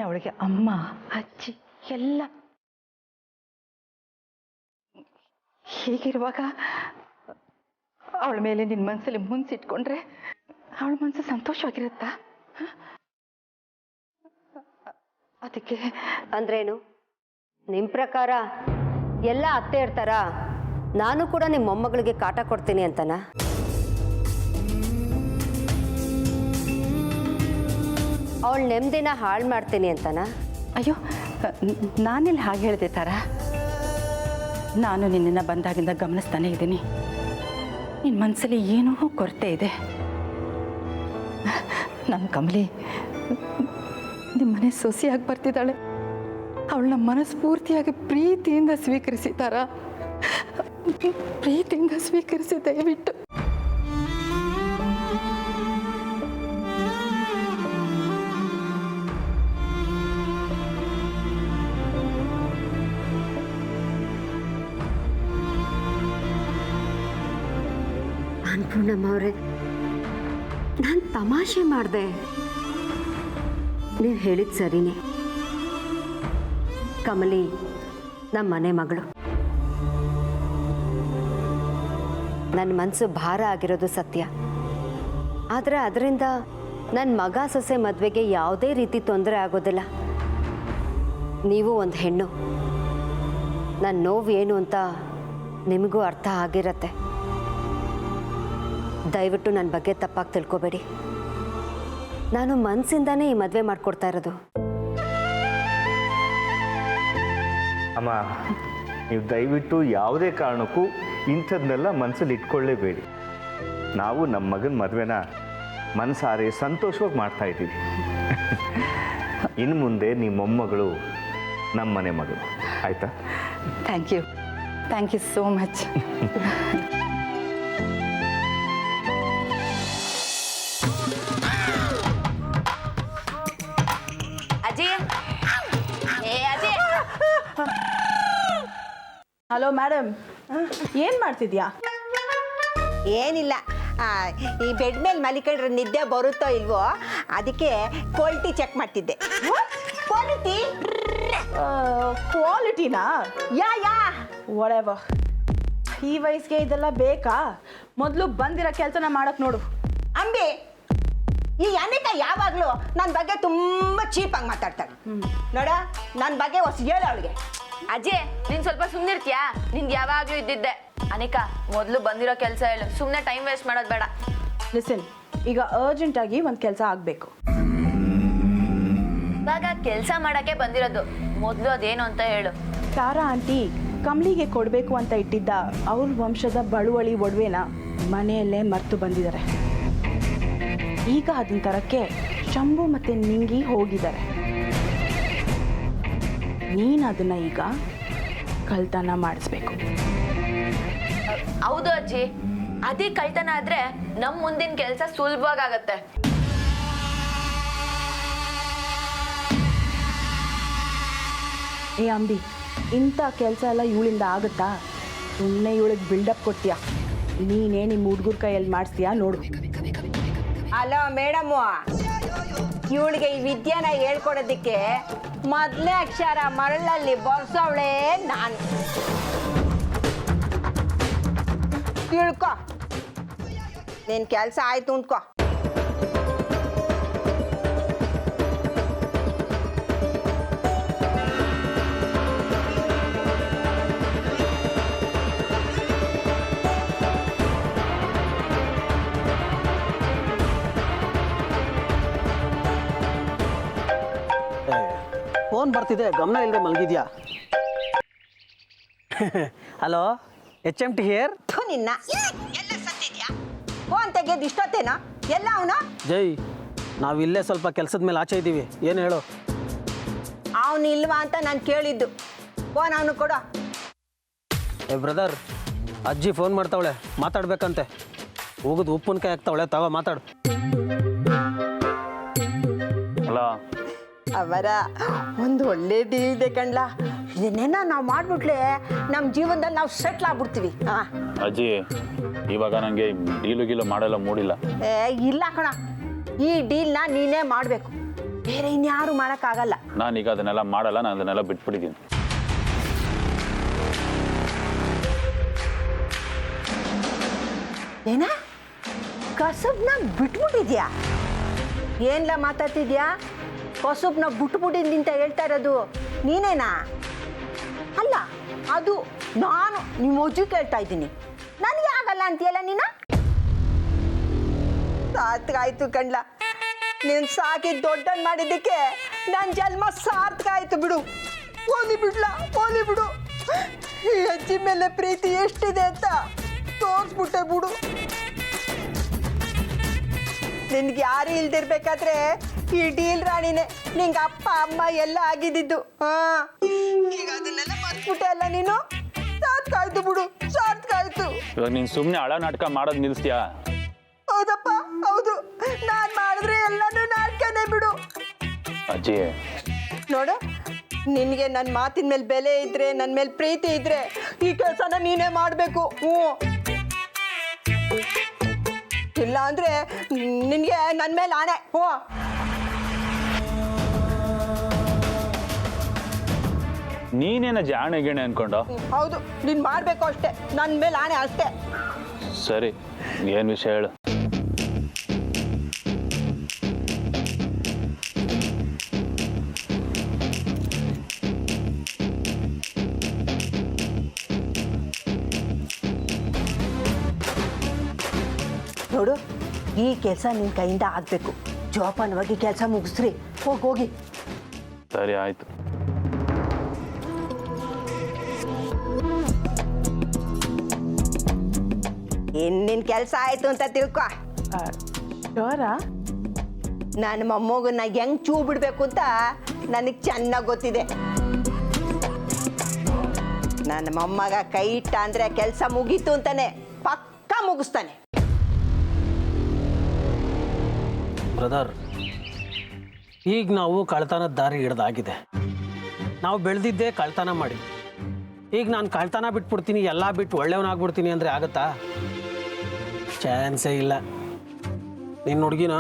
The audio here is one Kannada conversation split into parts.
ಅವಳಿಗೆ ಅಮ್ಮ ಅಜ್ಜಿ ಎಲ್ಲ. ಹೀಗಿರುವಾಗ ಅವಳ ಮೇಲೆ ನಿನ್ನ ಮನಸ್ಸಲ್ಲಿ ಮುನ್ಸಿಟ್ಕೊಂಡ್ರೆ ಅವಳ ಮನಸ್ಸು ಸಂತೋಷವಾಗಿರುತ್ತಾ? ಅದಕ್ಕೆ ಅಂದ್ರೇನು? ನಿಮ್ಮ ಪ್ರಕಾರ ಎಲ್ಲ ಅತ್ತೆ ಇರ್ತಾರ, ನಾನು ಕೂಡ ನಿಮ್ಮ ಮೊಮ್ಮಗಳಿಗೆ ಕಾಟ ಕೊಡ್ತೀನಿ ಅಂತನಾ? ಅವಳ ನೆಮ್ಮದಿನ ಹಾಳು ಮಾಡ್ತೀನಿ ಅಂತನಾ? ಅಯ್ಯೋ, ನಾನೆಲ್ಲಿ ಹಾಗೆ ಹೇಳಿದೆ ತಾರ. ನಾನು ನಿನ್ನನ್ನು ಬಂದಾಗಿಂದ ಗಮನಿಸ್ತಾನೆ ಇದ್ದೀನಿ. ನಿನ್ನ ಮನಸ್ಸಲ್ಲಿ ಏನೋ ಕೊರತೆ ಇದೆ. ನನ್ನ ಕಮಲಿ ನಿಮ್ಮ ಮನೆ ಸೊಸೆಯಾಗಿ ಬರ್ತಿದ್ದಾಳೆ. ಅವಳನ್ನ ಮನಸ್ಫೂರ್ತಿಯಾಗಿ ಪ್ರೀತಿಯಿಂದ ಸ್ವೀಕರಿಸಿ ತಾರ, ಪ್ರೀತಿಯಿಂದ ಸ್ವೀಕರಿಸಿ ದಯವಿಟ್ಟು. ಅನ್ಪೂರ್ಣಮ್ಮ ಅವರೇ, ನಾನು ತಮಾಷೆ ಮಾಡಿದೆ. ನೀವು ಹೇಳಿದ ಸರಿನೇ. ಕಮಲಿ ನಮ್ಮ ಮನೆ ಮಗಳು. ನನ್ನ ಮನಸ್ಸು ಭಾರ ಆಗಿರೋದು ಸತ್ಯ. ಆದರೆ ಅದರಿಂದ ನನ್ನ ಮಗ ಸೊಸೆ ಮದುವೆಗೆ ಯಾವುದೇ ರೀತಿ ತೊಂದರೆ ಆಗೋದಿಲ್ಲ. ನೀವು ಒಂದು ಹೆಣ್ಣು, ನನ್ನ ನೋವು ಏನು ಅಂತ ನಿಮಗೂ ಅರ್ಥ ಆಗಿರತ್ತೆ. ದಯವಿಟ್ಟು ನನ್ನ ಬಗ್ಗೆ ತಪ್ಪಾಗಿ ತಿಳ್ಕೊಬೇಡಿ. ನಾನು ಮನಸ್ಸಿಂದಾನೇ ಈ ಮದುವೆ ಮಾಡಿಕೊಡ್ತಾ ಇರೋದು. ಅಮ್ಮ, ನೀವು ದಯವಿಟ್ಟು ಯಾವುದೇ ಕಾರಣಕ್ಕೂ ಇಂಥದ್ದನ್ನೆಲ್ಲ ಮನಸ್ಸಲ್ಲಿ ಇಟ್ಕೊಳ್ಳೇಬೇಡಿ. ನಾವು ನಮ್ಮ ಮಗನ ಮದುವೆನ ಮನಸಾರೆ ಸಂತೋಷವಾಗಿ ಮಾಡ್ತಾ ಇದ್ದೀವಿ. ಇನ್ನು ಮುಂದೆ ನಿಮ್ಮ ಮೊಮ್ಮಗಳು ನಮ್ಮ ಮನೆ ಮಗಳು, ಆಯಿತಾ? Thank you so much. Hello madam, ಏನು ಮಾಡ್ತಿದ್ಯಾ? ಏನಿಲ್ಲ, ಈ ಬೆಡ್ ಮೇಲೆ ಮಲಿಕೊಂಡ್ರೆ ನಿದ್ದೆ ಬರುತ್ತೋ ಇಲ್ವೋ ಅದಕ್ಕೆ ಕ್ವಾಲಿಟಿ ಚೆಕ್ ಮಾಡ್ತಿದ್ದೆ. ಕ್ವಾಲಿಟಿನಾ? Yeah what. ಈ ವಯಸ್ಸಿಗೆ ಇದೆಲ್ಲ ಬೇಕಾ? ಮೊದಲು ಬಂದಿರೋ ಕೆಲಸನ ಮಾಡಕ್ ನೋಡು. ಅಂಬಿ, ಈ ಅನಿಕ ಯಾವಾಗಲೂ ನನ್ನ ಬಗ್ಗೆ ತುಂಬ ಚೀಪಾಗಿ ಮಾತಾಡ್ತಾಳೆ. ನೋಡ, ನನ್ನ ಬಗ್ಗೆ ಹೊಸ ಹೇಳು ಅವಳಿಗೆ. ಅಜ್ಜಿ, ನೀನ್ ಸ್ವಲ್ಪ ಸುಮ್ಮನಿರ್ತೀಯಾ? ನಿನ್ಗೆ ಯಾವಾಗ್ಲೂ ಇದ್ದಿದ್ದೆ. ಅನಿಕಾ, ಮೊದಲು ಬಂದಿರೋ ಕೆಲಸ ಹೇಳು, ಸುಮ್ಮನೆ ಟೈಮ್ ವೇಸ್ಟ್ ಮಾಡೋದು ಬೇಡ. ಲಿಸನ್, ಈಗ ಅರ್ಜೆಂಟಾಗಿ ಒಂದು ಕೆಲಸ ಆಗಬೇಕು. ಇವಾಗ ಕೆಲಸ ಮಾಡಕ್ಕೆ ಬಂದಿರೋದು, ಮೊದಲು ಅದೇನು ಅಂತ ಹೇಳು. ತಾರಾ ಆಂಟಿ ಕಮಲಿಗೆ ಕೊಡಬೇಕು ಅಂತ ಇಟ್ಟಿದ್ದ ಅವ್ರ ವಂಶದ ಬಳುವಳಿ ಒಡವೆನ ಮನೆಯಲ್ಲೇ ಮರ್ತು ಬಂದಿದ್ದಾರೆ. ಈಗ ಅದನ್ನ ತರಕ್ಕೆ ಶಂಭು ಮತ್ತೆ ನಿಂಗಿ ಹೋಗಿದ್ದಾರೆ. ನೀನು ಅದನ್ನ ಈಗ ಕಳ್ತನ ಮಾಡಿಸ್ಬೇಕು. ಹೌದು ಅಜ್ಜಿ, ಅದೇ ಕಳ್ತನ ಆದ್ರೆ ನಮ್ ಮುಂದಿನ ಕೆಲಸ ಸುಲಭವಾಗತ್ತೆ. ಏ ಅಂಬಿ, ಇಂಥ ಕೆಲಸ ಎಲ್ಲ ಇವಳಿಂದ ಆಗುತ್ತಾ? ಸುಮ್ಮನೆ ಇವಳಿಗೆ ಬಿಲ್ಡಪ್ ಕೊಡ್ತೀಯಾ? ನೀನೇ ನಿಮ್ಮ ಹುಡುಗರ ಕೈಯಲ್ಲಿ ಮಾಡಿಸ್ತೀಯಾ ನೋಡು. ಅಲೋ ಮೇಡಮು, ಇವಳಿಗೆ ಈ ವಿದ್ಯೆನ ಹೇಳ್ಕೊಡೋದಕ್ಕೆ ಮೊದಲೇ ಅಕ್ಷರ ಮರಳಲ್ಲಿ ಬರ್ಸೋವಳೆ ನಾನು. ತಿಳ್ಕೊ, ನಿನ್ನ ಕೆಲಸ ಆಯ್ತು ಅಂದ್ಕೊ. ಫೋನ್ ಬರ್ತಿದೆ, ಗಮನ ಇಲ್ಲದೆ ಮಲಗಿದ್ಯಾ? Hello, HMT here. ನಿನ್ನ ಎಲ್ಲ ಸತ್ತಿದ್ಯಾ? ಫೋನ್ ತೆಗೆದು ಇಷ್ಟೊತ್ತೇನೋ? ಎಲ್ಲ ಅವನು? ಜೈ, ನಾವು ಇಲ್ಲೇ ಸ್ವಲ್ಪ ಕೆಲಸದ ಮೇಲೆ ಆಚೆ ಇದ್ದೀವಿ. ಏನು ಹೇಳು? ಅವನು ಇಲ್ವಾ ಅಂತ ನಾನು ಕೇಳಿದ್ದು. ಫೋನ್ ಅವನು ಕೊಡು. ಏ ಬ್ರದರ್, ಅಜ್ಜಿ ಫೋನ್ ಮಾಡ್ತಾವಳೆ, ಮಾತಾಡ್ಬೇಕಂತೆ. ಹೋಗುದು ಉಪ್ಪಿನಕಾಯಿ ಹಾಕ್ತಾವಳೆ, ತಗೋ ಮಾತಾಡು. ಹಲೋ ಅವರ ಒಂದು ಒಳ್ಳೆ ಡೀಲ್ ಇದೆ ಕಣ್ಲ. ಇದನ್ನೇನ ನಾವು ಮಾಡ್ಬಿಟ್ಲೆ ನಮ್ಮ ಜೀವನದಲ್ಲಿ ನಾವು ಸೆಟ್ಲ್ ಆಗ್ಬಿಡ್ತೀವಿ. ಅಜ್ಜಿ, ಇವಾಗ ನನಗೆ ಡೀಲು ಗೀಲು ಮಾಡಲ್ಲ ಮೂಡಿಲ್ಲ. ಇಲ್ಲ ಕಣ, ಈ ಡೀಲ್ನ ನೀನೇ ಮಾಡಬೇಕು. ಬೇರೆ ಇನ್ಯಾರು ಮಾಡೋಕ್ಕಾಗಲ್ಲ. ನಾನೀಗ ಅದನ್ನೆಲ್ಲ ಮಾಡಲ್ಲ, ನಾನು ಅದನ್ನೆಲ್ಲ ಬಿಟ್ಬಿಟ್ಟಿದ್ದೀನಿ. ಏನ ಕಸಬ್ನ ಬಿಟ್ಬಿಟ್ಟಿದ್ಯಾ? ಏನ್ಲ ಮಾತಾಡ್ತಿದ್ಯಾ? ಕಸಬ್ನ ಬಿಟ್ಬಿಟ್ಟಿದ್ದಿ ಅಂತ ಹೇಳ್ತಾ ಇರೋದು ನೀನೇನಾ? ಅಲ್ಲ, ಅದು ನಾನು ನಿಮ್ಮ ಅಜ್ಜಿ ಕೇಳ್ತಾ ಇದ್ದೀನಿ. ನನಗೆ ಆಗಲ್ಲ ಅಂತೀಯಲ್ಲ ನೀನು? ಸಾರ್ಥಕ ಆಯ್ತು ಕಣ್ಲ, ನೀನು ಸಾಕಿ ದೊಡ್ಡನ್ ಮಾಡಿದ್ದಕ್ಕೆ ನನ್ನ ಜನ್ಮ ಸಾರ್ಥಕ ಆಯ್ತು ಬಿಡು. ಓದಿ ಬಿಡು. ಈ ಅಜ್ಜಿ ಮೇಲೆ ಪ್ರೀತಿ ಎಷ್ಟಿದೆ ಅಂತ ತೋರಿಸ್ಬಿಟ್ಟೆ ಬಿಡು. ನಿನ್ಗೆ ಯಾರು ಇಲ್ದಿರ್ಬೇಕಾದ್ರೆ ಈ ಡೀಲ್ ರಾಣಿನೇ ನಿಂಗೆ ಅಪ್ಪ ಅಮ್ಮ ಎಲ್ಲ ಆಗಿದ್ದು. ಈಗ ಅದನ್ನೆಲ್ಲ ಮರ್ತ್ಬಿಟ್ಟೆ ಅಲ್ಲ ನೀನು? ಸಾರ್ಥಕ ಆಯ್ತು ಬಿಡು, ಸಾರ್ಥಕ ಆಯ್ತು. ಇವಾಗ ನೀನು ಸುಮ್ಮನೆ ಹಳ ನಾಟಕ ಮಾಡೋದು ನಿಲ್ಲಿಸ್ತೀಯಾ? ಹೌದಪ್ಪ, ಹೌದು. ನಾನು ಮಾಡಿದ್ರೆ ಎಲ್ಲನೂ ನಾಟಕನೇ ಬಿಡು. ಅಜ್ಜಿ ನೋಡು, ನಿನಗೆ ನನ್ನ ಮಾತಿನ ಮೇಲೆ ಬೆಲೆ ಇದ್ರೆ, ನನ್ನ ಮೇಲೆ ಪ್ರೀತಿ ಇದ್ರೆ ಈ ಕೆಲಸನ ನೀನೇ ಮಾಡಬೇಕು. ಇಲ್ಲ ಅಂದ್ರೆ ನಿನಗೆ ನನ್ನ ಮೇಲೆ ಆಣೆ. ನೀನೇನ ಜಾಣೆ ಗಿಣೆ ಅನ್ಕೊಂಡು? ಹೌದು, ನೀನು ಮಾಡಬೇಕು ಅಷ್ಟೇ, ನನ್ನ ಮೇಲೆ ಆಣೆ ಅಷ್ಟೇ. ಸರಿ, ಏನು ವಿಷಯ ಹೇಳು. ನೋಡು, ಈ ಕೆಲಸ ನಿನ್ನ ಕೈಯಿಂದ ಆಗಬೇಕು. ಜೋಪಾನವಾಗಿ ಕೆಲಸ ಮುಗಿಸ್ರಿ. ಹೋಗಿ. ಸರಿ, ಆಯಿತು. ನಿನ್ನ ಕೆಲಸ ಆಯ್ತು ಅಂತ ತಿಳ್ಕೊ. ಶೋರಾ? ನನ್ನ ಮೊಮ್ಮಗನ್ನ ಹೆಂಗ್ ಚೂ ಬಿಡ್ಬೇಕು ಅಂತ ನನಗೆ ಚೆನ್ನಾಗಿ ಗೊತ್ತಿದೆ. ನನ್ನ ಮೊಮ್ಮಗ ಕೈ ಇಟ್ಟ ಅಂದ್ರೆ ಕೆಲಸ ಮುಗೀತು ಅಂತಾನೆ, ಪಕ್ಕಾ ಮುಗಿಸ್ತಾನೆ. ಬ್ರದರ್, ಈಗ ನಾವು ಕಳ್ತನದ ದಾರಿ ಹಿಡ್ದಾಗಿದೆ. ನಾವು ಬೆಳೆದಿದ್ದೇ ಕಳ್ತನ ಮಾಡಿ. ಈಗ ನಾನು ಕಳ್ತನ ಬಿಟ್ಬಿಡ್ತೀನಿ, ಎಲ್ಲ ಬಿಟ್ಟು ಒಳ್ಳೆಯವನಾಗ್ಬಿಡ್ತೀನಿ ಅಂದರೆ ಆಗುತ್ತಾ? ಚಾನ್ಸೇ ಇಲ್ಲ. ನಿನ್ನ ಹುಡುಗಿನ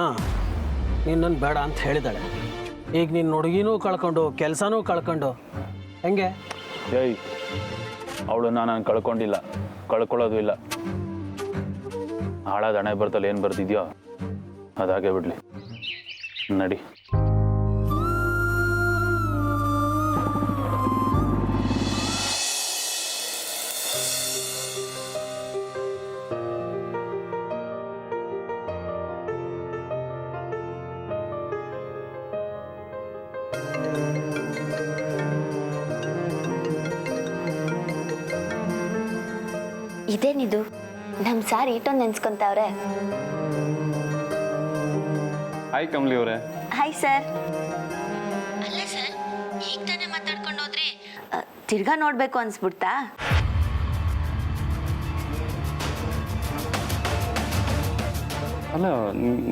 ನಿನ್ನನ್ನು ಬೇಡ ಅಂತ ಹೇಳಿದಾಳೆ. ಈಗ ನಿನ್ನ ಹುಡುಗಿನೂ ಕಳ್ಕೊಂಡು ಕೆಲಸನೂ ಕಳ್ಕೊಂಡು ಹೆಂಗೆ? ಏಯ್, ಅವಳನ್ನ ನಾನು ಕಳ್ಕೊಂಡಿಲ್ಲ, ಕಳ್ಕೊಳ್ಳೋದು ಇಲ್ಲ. ಹಾಳಾದ ಹಣೆ ಬರ್ತಲ್ಲಿ ಏನು ಬರ್ತಿದ್ಯೋ ಅದಾಗೆ ಬಿಡಲಿ. ನಡಿ. ಇದೇನಿದು? ನಮ್ಮ ಸಾರ್ ಇಟ್ಟೊಂದು ನೆನ್ಸ್ಕೊಂತವ್ರೆ. ಹಾಯ್ ಕಮಲಿ ಅವರೇ. Hi sir. ಅಲ್ಲ ಸರ್, ಈಗ ತಾನೇ ಮಾತಾಡ್ಕೊಂಡು ಹೋದ್ರಿ, ತಿರ್ಗಾ ನೋಡ್ಬೇಕು ಅನ್ಸ್ಬಿಡ್ತಾ? ಅಲ್ಲ,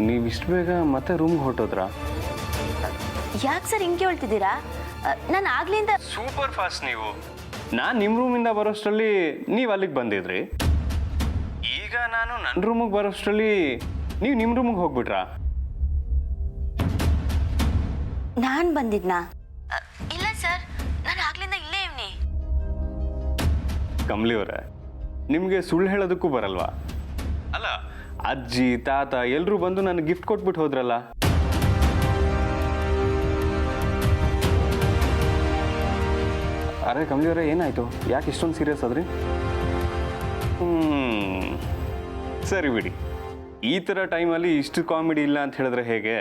ನೀವು ಇಷ್ಟು ಬೇಗ ಮತ್ತೆ ರೂಮ್ಗೆ ಹೊರಟೋದ್ರಾ? ಯಾಕೆ ಸರ್ ಹಿಂಗೆ ಹೇಳ್ತಿದ್ದೀರಾ? ನಾನು ಆಗ್ಲಿಂದ ಸೂಪರ್ ಫಾಸ್ಟ್ ನೀವು. ನಾನು ನಿಮ್ಮ ರೂಮಿಂದ ಬರೋಷ್ಟರಲ್ಲಿ ನೀವು ಅಲ್ಲಿಗೆ ಬಂದಿದ್ರಿ. ಈಗ ನಾನು ನನ್ನ ರೂಮಿಗೆ ಬರೋಷ್ಟರಲ್ಲಿ ನೀವು ನಿಮ್ಮ ರೂಮಿಗೆ ಹೋಗ್ಬಿಟ್ರಾ? ನಾನು ಬಂದಿದ್ನಾ? ಇಲ್ಲ ಸರ್, ನಾನು ಆಗ್ಲಿಂದ ಇಲ್ಲೇ ಇವ್ನಿ. ಕಮಲಿ ಅವರೇ, ನಿಮಗೆ ಸುಳ್ಳು ಹೇಳೋದಕ್ಕೂ ಬರಲ್ವಾ? ಅಲ್ಲ, ಅಜ್ಜಿ ತಾತ ಎಲ್ಲರೂ ಬಂದು ನನಗೆ ಗಿಫ್ಟ್ ಕೊಟ್ಬಿಟ್ಟು ಹೋದ್ರಲ್ಲ. ಅರೆ ಕಮಲಿ ಅವರೇ, ಏನಾಯ್ತು? ಯಾಕೆ ಇಷ್ಟೊಂದು ಸೀರಿಯಸ್ ಆದ್ರಿ? ಸರಿ ಬಿಡಿ, ಈ ಥರ ಟೈಮಲ್ಲಿ ಇಷ್ಟು ಕಾಮಿಡಿ ಇಲ್ಲ ಅಂತ ಹೇಳಿದ್ರೆ ಹೇಗೆ?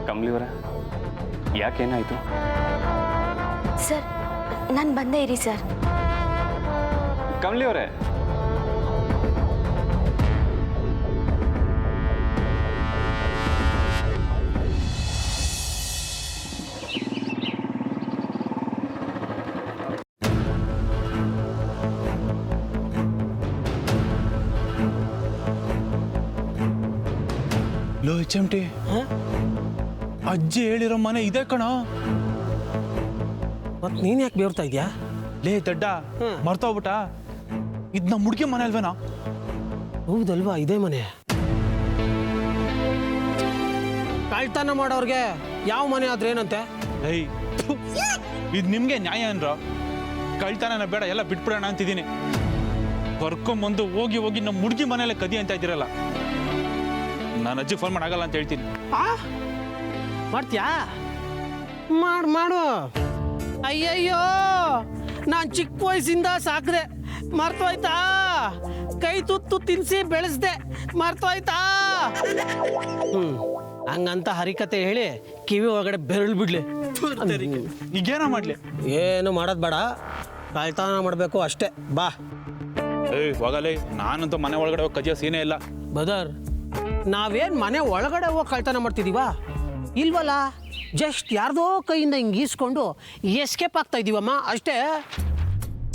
ಕಮಲಿ ಅವರೇ, ಯಾಕೇನಾಯ್ತು? ಸರ್, ನಾನು ಬಂದೇ ಇರಿ ಸರ್. ಕಮಲಿ ಅವರೇ, ಲೋ HMT, ಅಜ್ಜಿ ಹೇಳಿರೋ ಮನೆ ಇದೆ ಕಣ. ಮತ್ತು ನೀನು ಯಾಕೆ ಬೇರ್ತಾ ಇದೆಯಾ? ಲೇ ದಡ್ಡ ಮರ್ತೋಗ್ಬಿಟ್ಟ ಇದ್ ನಮ್ಮ ಹುಡುಗಿ ಮನೆ ಅಲ್ವೇನಾ? ಹೌದಲ್ವಾ, ಇದೇ ಮನೆ. ಕಳ್ತನ ಮಾಡೋರ್ಗೆ ಯಾವ ಮನೆ ಆದ್ರೆ ಏನಂತೆ? ಏಯ್ ಇದು ನಿಮ್ಗೆ ನ್ಯಾಯ ಅನ್ರ? ಕಳ್ತನ ಬೇಡ, ಎಲ್ಲ ಬಿಟ್ಬಿಡೋಣ ಅಂತಿದ್ದೀನಿ. ಕರ್ಕೊಂಬಂದು ಹೋಗಿ ಹೋಗಿ ನಮ್ಮ ಹುಡುಗಿ ಮನೆಯಲ್ಲೇ ಕದಿ ಅಂತ ಇದ್ದೀರಲ್ಲ. ನಾನು ಅಜ್ಜಿ ಫೋನ್ ಮಾಡಾಗಲ್ಲ ಅಂತ ಹೇಳ್ತೀನಿ. ಮಾಡ್ತೀಯಾ? ಮಾಡು. ಅಯ್ಯಯ್ಯೋ, ನಾನು ಚಿಕ್ಕ ವಯಸ್ಸಿಂದ ಸಾಕ್ದೆ, ಮರ್ತೋಯ್ತಾ? ಕೈ ತುತ್ತು ತಿನ್ಸಿ ಬೆಳೆಸ್ದೆ, ಮರ್ತೋಯ್ತಾ? ಹಂಗಂತ ಹರಿಕತೆ ಹೇಳಿ ಕಿವಿ ಒಳಗಡೆ ಬೆರಳು ಬಿಡ್ಲಿ. ಈಗೇನೋ ಮಾಡ್ಲಿ? ಏನು ಮಾಡೋದು ಬೇಡ, ಕಳ್ತನ ಮಾಡಬೇಕು ಅಷ್ಟೇ. ಬಾ. ಏಯ್ ಹೋಗಲೇ, ನಾನಂತೂ ಮನೆ ಒಳಗಡೆ ಹೋಗಿ ಕದಿಯೋ ಸೀನೇ ಇಲ್ಲ. ಬದರ್, ನಾವೇನು ಮನೆ ಒಳಗಡೆ ಹೋಗಿ ಕಳ್ತನ ಮಾಡ್ತಿದ್ದೀವ? ಇಲ್ವಲ್ಲ, ಜಸ್ಟ್ ಯಾರ್ದೋ ಕೈಯಿಂದ ಹಿಂಗೆ ಈಸ್ಕೊಂಡು ಎಸ್ಕೇಪ್ ಆಗ್ತಾ ಇದೀವಮ್ಮ, ಅಷ್ಟೇ.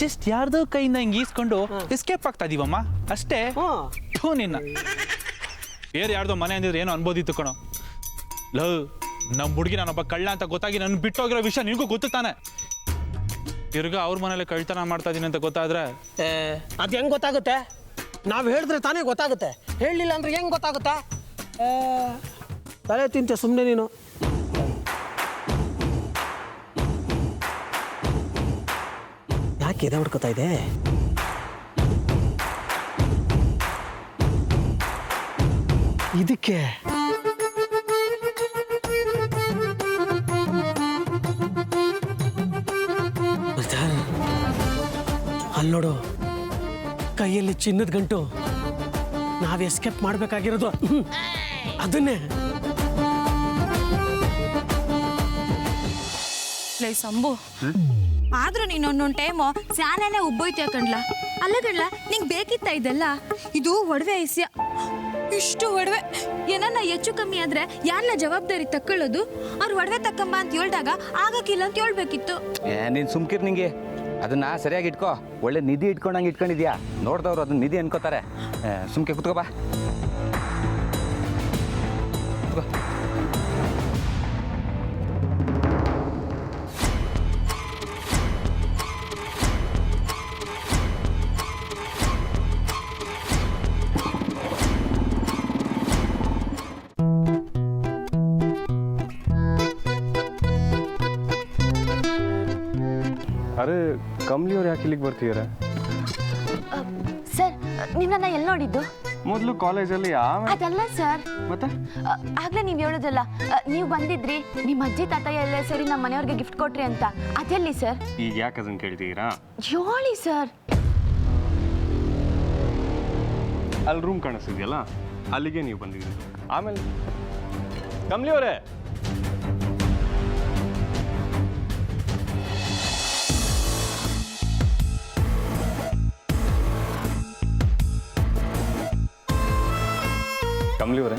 ಜಸ್ಟ್ ಯಾರ್ದೋ ಕೈಯಿಂದ ಹಿಂಗೆ ಈಸ್ಕೊಂಡು ಎಸ್ಕೇಪ್ ಆಗ್ತಾ ಇದೀವಮ್ಮ, ಅಷ್ಟೇ. ಥೂ ನಿನ್ನ. ಬೇರೆ ಯಾರ್ದೋ ಮನೆ ಅಂದಿದ್ರೆ ಏನೋ ಅನ್ಬೋದಿತ್ತು ಕಣೋ. ಲವ್, ನಮ್ಮ ಹುಡುಗಿ ನಾನೊಬ್ಬ ಕಳ್ಳ ಅಂತ ಗೊತ್ತಾಗಿ ನನ್ನ ಬಿಟ್ಟೋಗಿರೋ ವಿಷಯ ನಿನಗೂ ಗೊತ್ತು ತಾನೆ. ತಿರ್ಗಾ ಅವ್ರ ಮನೇಲಿ ಕಳ್ತನ ಮಾಡ್ತಾ ಇದೀನಿ ಅಂತ ಗೊತ್ತಾದ್ರೆ ಅದು ಹೆಂಗೆ ಗೊತ್ತಾಗುತ್ತೆ? ನಾವು ಹೇಳಿದ್ರೆ ತಾನೇ ಗೊತ್ತಾಗುತ್ತೆ, ಹೇಳಲಿಲ್ಲ ಅಂದ್ರೆ ಹೆಂಗೆ ಗೊತ್ತಾಗುತ್ತೆ? ತಲೆ ತಿಂತೆ ಸುಮ್ಮನೆ ನೀನು. ಯಾಕೆ ಎದೆ ಹೊಡ್ಕೋತಾ ಇದೆ? ಇದಕ್ಕೆ ಅಲ್ಲಿ ನೋಡು, ಕೈಯಲ್ಲಿ ಚಿನ್ನದ ಗಂಟು. ನಾವು ಎಸ್ಕೇಪ್ ಮಾಡಬೇಕಾಗಿರೋದು ಅದನ್ನೇ. ಲೈ ಸಂಬು, ಆದ್ರೂ ನೀನು ಒಂದೊಂದು ಟೈಮು ಸ್ಯಾನೇನೆ ಉಬ್ಬೊಯ್ತೀಯ ಕಣ್ಲ. ಅಲ್ಲ ಕಣ್ಲ, ನಿಂಗೆ ಬೇಕಿತ್ತ ಇದೆಲ್ಲ? ಇದು ಒಡವೆ ಐಸ್ಯ, ಇಷ್ಟು ಒಡವೆ. ಏನನ್ನ ಹೆಚ್ಚು ಕಮ್ಮಿ ಆದ್ರೆ ಯಾರನ್ನ ಜವಾಬ್ದಾರಿ ತಕ್ಕೊಳ್ಳೋದು? ಅವ್ರು ಒಡವೆ ತಕ್ಕಂಬ ಅಂತ ಹೇಳ್ದಾಗ ಆಗಕ್ಕಿಲ್ಲ ಅಂತ ಹೇಳ್ಬೇಕಿತ್ತು. ನೀನು ಸುಮ್ಕಿರ್, ನಿಂಗೆ ಅದನ್ನ ಸರಿಯಾಗಿ ಇಟ್ಕೋ. ಒಳ್ಳೆ ನಿಧಿ ಇಟ್ಕೊಂಡಂಗೆ ಇಟ್ಕೊಂಡಿದ್ಯಾ, ನೋಡ್ದವ್ರು ಅದನ್ನ ನಿಧಿ ಅನ್ಕೋತಾರೆ. ಸುಮ್ಕೆ ಕುತ್ಕೋ ಬಾ. ಅರೆ ಕಮ್ಲಿಯವ್ರು ಯಾಕೆ ಇಲ್ಲಿಗೆ ಬರ್ತಿದ್ದಾರೆ? ಸರ್, ನಿಮ್ಮನ್ನ ಎಲ್ಲಿ ನೋಡಿದ್ದು? ಮೊದಲು ಕಾಲೇಜಲ್ಲಿ. ಅದಲ್ಲ ಸರ್, ಮತ್ತೆ ಆಗ್ಲೇ ನೀವು ಹೇಳೋದಲ್ಲ, ನೀವು ಬಂದಿದ್ರಿ ನಿಮ್ಮ ಅಜ್ಜಿ ತಾತ ಎಲ್ಲ ಸೇರಿ ನಮ್ಮ ಮನೆಯವ್ರಿಗೆ ಗಿಫ್ಟ್ ಕೊಟ್ರಿ ಅಂತ. ಅದೆಲ್ಲಿ ಸರ್? ಈಗ ಯಾಕೆ ಅದನ್ನು ಕೇಳ್ತೀರಾ? ಹೇಳಿ ಸರ್. ಅಲ್ಲಿ ರೂಮ್ ಕಾಣಿಸ್ತಿದೆಯಲ್ಲ, ಅಲ್ಲಿಗೆ ನೀವು ಬಂದಿದ್ದೀರಿ. ಆಮೇಲೆ ಕಮ್ಲಿಯವರೇ, ಕಮ್ಲಿಯವರೇ,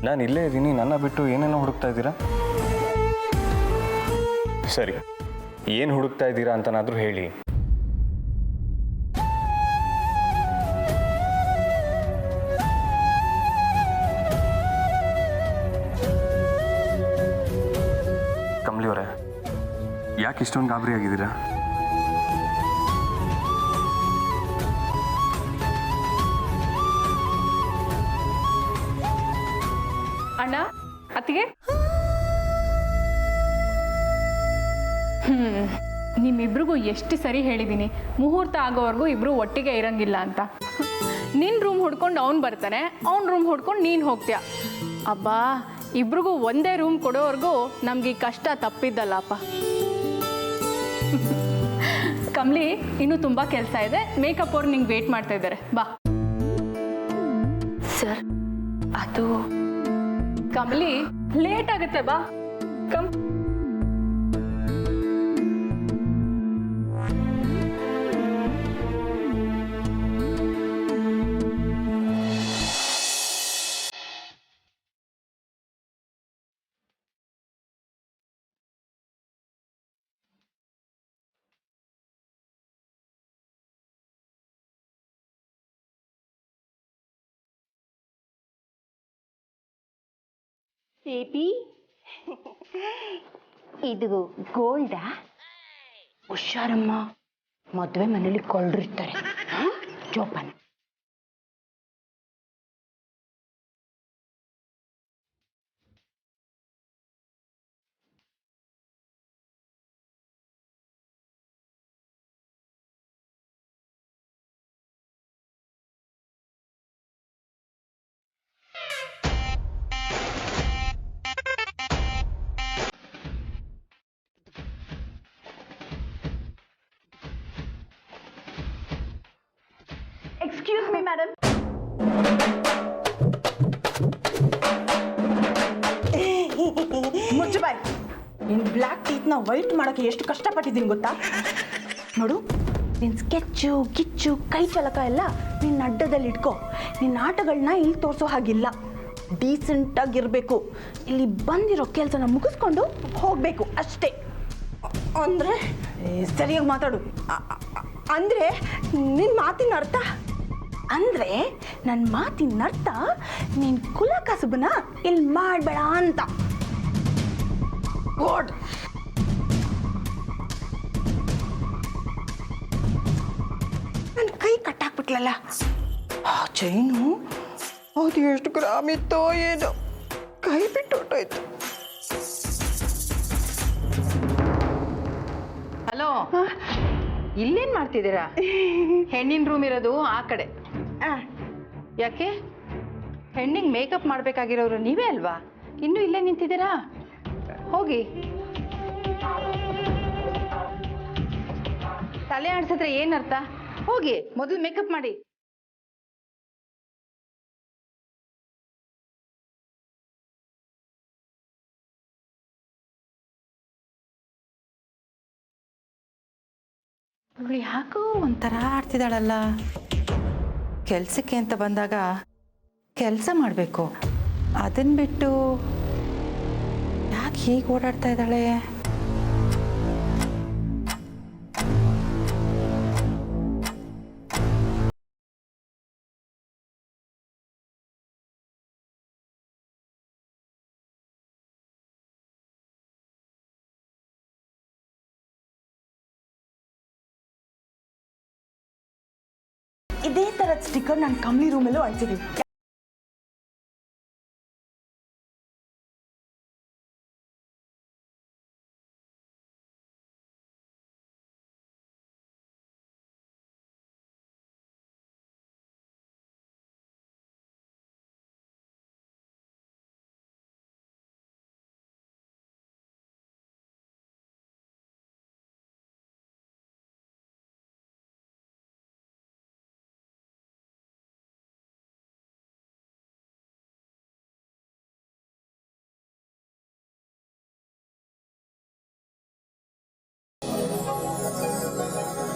ನಾನು ಇಲ್ಲೇ ಇದ್ದೀನಿ, ನನ್ನ ಬಿಟ್ಟು ಏನೇನೋ ಹುಡುಕ್ತಾ ಇದ್ದೀರಾ? ಸರಿ, ಏನು ಹುಡುಕ್ತಾ ಇದ್ದೀರಾ ಅಂತನಾದರೂ ಹೇಳಿ. ಕಮ್ಲಿಯವರೇ, ಯಾಕೆ ಇಷ್ಟೊಂದು ಗಾಬರಿ ಆಗಿದ್ದೀರಾ? ಅಣ್ಣ, ಅತ್ತಿಗೆ, ನಿಮ್ಮಿಬ್ರಿಗೂ ಎಷ್ಟು ಸರಿ ಹೇಳಿದ್ದೀನಿ, ಮುಹೂರ್ತ ಆಗೋವರೆಗೂ ಇಬ್ರು ಒಟ್ಟಿಗೆ ಇರಂಗಿಲ್ಲ ಅಂತ. ನಿನ್ನ ರೂಮ್ ಹುಡ್ಕೊಂಡು ಅವ್ನು ಬರ್ತಾನೆ, ಅವ್ನ ರೂಮ್ ಹುಡ್ಕೊಂಡು ನೀನು ಹೋಗ್ತೀಯ. ಅಬ್ಬಾ, ಇಬ್ರಿಗೂ ಒಂದೇ ರೂಮ್ ಕೊಡೋವರೆಗೂ ನಮ್ಗೆ ಈ ಕಷ್ಟ ತಪ್ಪಿದ್ದಲ್ಲಪ್ಪ. ಕಮ್ಲಿ, ಇನ್ನೂ ತುಂಬ ಕೆಲಸ ಇದೆ. ಮೇಕಪ್ ಅವ್ರು ನಿಂಗೆ ವೇಟ್ ಮಾಡ್ತಾ ಇದ್ದಾರೆ, ಬಾ. ಸರ್, ಅದು ಕಮಲಿ, ಲೇಟ್ ಆಗುತ್ತೆ, ಬಾ. ಕಮ್. ಬೇಬಿ, ಇದು ಗೋಲ್ಡಾ? ಹುಷಾರಮ್ಮ, ಮದುವೆ ಮನೇಲಿ ಕೊಳ್ಳರಿರ್ತಾರೆ. ಜೋಪಾನ. Excuse me madam. ಮುಚ್ಚು ಬಾಯ್. ನಿನ್ ಬ್ಲ್ಯಾಕ್ ಟೀತ್ನ ವೈಟ್ ಮಾಡೋಕ್ಕೆ ಎಷ್ಟು ಕಷ್ಟಪಟ್ಟಿದ್ದೀನಿ ಗೊತ್ತಾ? ನೋಡು, ನಿನ್ನ ಸ್ಕೆಚ್ಚು ಗಿಚ್ಚು ಕೈ ಚಲಕ ಎಲ್ಲ ನಿನ್ನ ಅಡ್ಡದಲ್ಲಿ ಇಟ್ಕೋ. ನಿನ್ನ ಆಟಗಳನ್ನ ಇಲ್ಲಿ ತೋರಿಸೋ ಹಾಗಿಲ್ಲ. ಡೀಸೆಂಟಾಗಿರಬೇಕು. ಇಲ್ಲಿ ಬಂದಿರೋ ಕೆಲಸನ ಮುಗಿಸ್ಕೊಂಡು ಹೋಗಬೇಕು ಅಷ್ಟೇ. ಅಂದರೆ ಸರಿಯಾಗಿ ಮಾತಾಡು. ಅಂದರೆ ನಿನ್ನ ಮಾತಿನ ಅರ್ಥ? ಅಂದರೆ ನನ್ನ ಮಾತಿನ ಅರ್ಥ ನೀನು ಕುಲ ಕಸುಬನ್ನ ಇಲ್ಲಿ ಮಾಡಬೇಡ ಅಂತ. ಗೋಡ್. ನನ್ನ ಕೈ ಕಟ್ಟಾಕ್ಬಿಟ್ಲಲ್ಲ. ಆ ಚೈನು ಅದು ಎಷ್ಟು ಗ್ರಾಮ್ ಇತ್ತೋ ಏನೋ, ಕೈ ಬಿಟ್ಟು ಹೊಟ್ಟೋಯ್ತು. ಹಲೋ, ಇಲ್ಲೇನು ಮಾಡ್ತಿದ್ದೀರಾ? ಹೆಣ್ಣಿನ ರೂಮ್ ಇರೋದು ಆ ಕಡೆ. ಯಾಕೆ? ಹೆಣ್ಣಿಗೆ ಮೇಕಪ್ ಮಾಡಬೇಕಾಗಿರೋರು ನೀವೇ ಅಲ್ವಾ? ಇನ್ನೂ ಇಲ್ಲೇ ನಿಂತಿದ್ದೀರಾ? ಹೋಗಿ. ತಲೆ ಆಡ್ಸಿದ್ರೆ ಏನರ್ಥ? ಹೋಗಿ ಮೊದಲು ಮೇಕಪ್ ಮಾಡಿ. ಅವಳು ಯಾಕೋ ಒಂಥರ ಆಡ್ತಿದ್ದಾಳಲ್ಲ. ಕೆಲಸಕ್ಕೆ ಅಂತ ಬಂದಾಗ ಕೆಲಸ ಮಾಡಬೇಕು, ಅದನ್ನು ಬಿಟ್ಟು ಯಾಕೆ ಹೀಗೆ ಓಡಾಡ್ತಾ ಇದ್ದಾಳೆ? ಇದೇ ಥರದ ಸ್ಟಿಕ್ಕರ್ ನಾನು ಕಮ್ಲಿ ರೂಮಲ್ಲೂ ಅಂಟಿಸಿದ್ದೀನಿ.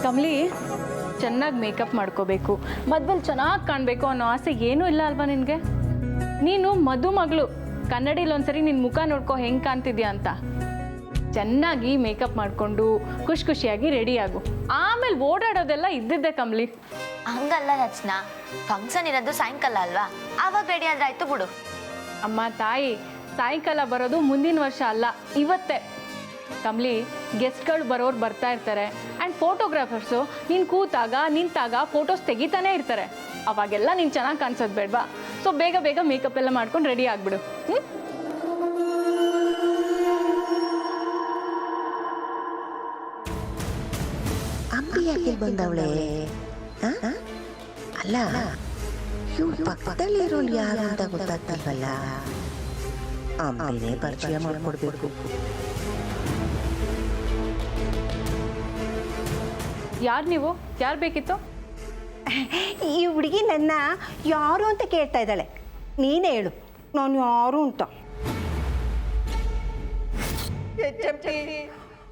ಕಮಲಿ, ಚೆನ್ನಾಗಿ ಮೇಕಪ್ ಮಾಡ್ಕೋಬೇಕು, ಮದುವೆಲಿ ಚೆನ್ನಾಗಿ ಕಾಣಬೇಕು ಅನ್ನೋ ಆಸೆ ಏನೂ ಇಲ್ಲ ಅಲ್ವಾ ನಿನಗೆ? ನೀನು ಮದುಮಗಳು, ಕನ್ನಡಿಲಿ ಒಂದ್ಸರಿ ನಿನ್ನ ಮುಖ ನೋಡ್ಕೊ ಹೆಂಗೆ ಕಾಣ್ತಿದ್ಯಾ ಅಂತ. ಚೆನ್ನಾಗಿ ಮೇಕಪ್ ಮಾಡಿಕೊಂಡು ಖುಷಿಯಾಗಿ ರೆಡಿ ಆಗು. ಆಮೇಲೆ ಓಡಾಡೋದೆಲ್ಲ ಇದ್ದಿದ್ದೆ ಕಮಲಿ. ಹಂಗಲ್ಲ ರಚನಾ, ಫಂಕ್ಷನ್ ಇರೋದು ಸಾಯಂಕಾಲ ಅಲ್ವಾ, ಆವಾಗ ರೆಡಿ ಆದ್ರೆ ಆಯ್ತು ಬಿಡು. ಅಮ್ಮ ತಾಯಿ, ಸಾಯಂಕಾಲ ಬರೋದು ಮುಂದಿನ ವರ್ಷ ಅಲ್ಲ, ಇವತ್ತೇ. ಕಮಲಿ, ಗೆಸ್ಟ್ಗಳು ಬರೋರು ಬರ್ತಾ ಇರ್ತಾರೆ. ಆ್ಯಂಡ್ ಫೋಟೋಗ್ರಾಫರ್ಸು ನೀನು ಕೂತಾಗ ನಿಂತಾಗ ಫೋಟೋಸ್ ತೆಗಿತಾನೆ ಇರ್ತಾರೆ. ಅವಾಗೆಲ್ಲ ನೀನು ಚೆನ್ನಾಗಿ ಕಾಣಿಸೋದು ಬೇಡವಾ? ಸೊ ಬೇಗ ಬೇಗ ಮೇಕಪ್ ಎಲ್ಲ ಮಾಡ್ಕೊಂಡು ರೆಡಿ ಆಗಿಬಿಡು. ಅಂಬಿ ಯಾಕೆ ಬಂದವಳೆ? ಅಲ್ಲ, ಇವ್ರು ಪಕ್ಕದಲ್ಲಿರೋಳು ಯಾರು ಅಂತ ಗೊತ್ತಾಗ್ತಿಲ್ವಲ್ಲ. ಅಂಬಿನೇ ಪರಿಚಯ ಮಾಡ್ಕೊಡ್ಬೇಕು. ಯಾರು ನೀವು? ಯಾರು ಬೇಕಿತ್ತು? ಈ ಹುಡುಗಿ ನನ್ನ ಯಾರು ಅಂತ ಕೇಳ್ತಾ ಇದ್ದಾಳೆ. ನೀನೇ ಹೇಳು, ನಾನು ಯಾರು ಅಂತ.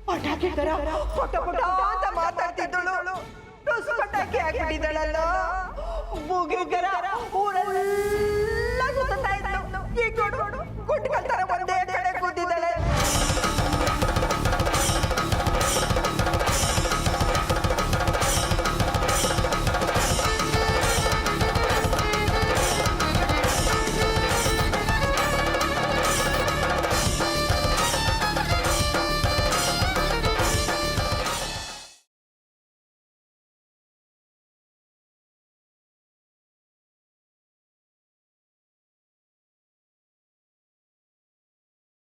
ಪಟಾಕಿ ತರ ಪಟ ಪಟ ಅಂತ ಮಾತಾಡ್ತಿದ್ದಳು, ಪಟಾಕಿ ಹಾಕಿದ್ದಾಳಲ್ಲ. ಊರೆಲ್ಲ